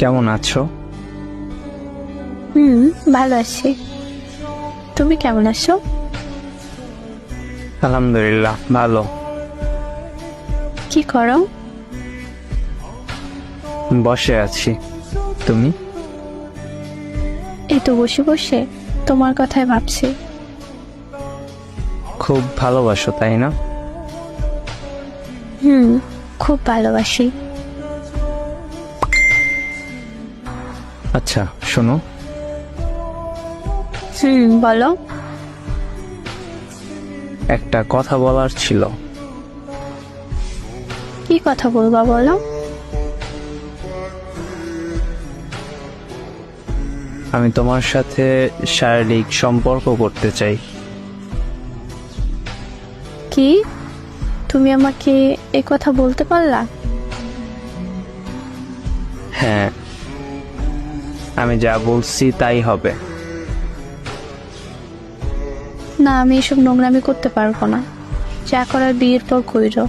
কেমন আছো? ভালো আছি। তুমি কেমন আছো? আলহামদুলিল্লাহ ভালো। কি করো? বসে আছি। তুমি? এই তো বসে বসে তোমার কথাই ভাবছি। খুব ভালোবাসো তাই না? খুব ভালোবাসি। আচ্ছা শোনো, বলো। একটা কথা বলার ছিল। কি কথা বলবা বলো। আমি তোমার সাথে শারীরিক সম্পর্ক করতে চাই। কি? তুমি আমাকে এই কথা বলতে পারলা? হ্যাঁ, আমি যা বলছি তাই হবে। না, আমি এসব নোংরামি করতে পারবো না। যা করার বিয়ের পর কইরো।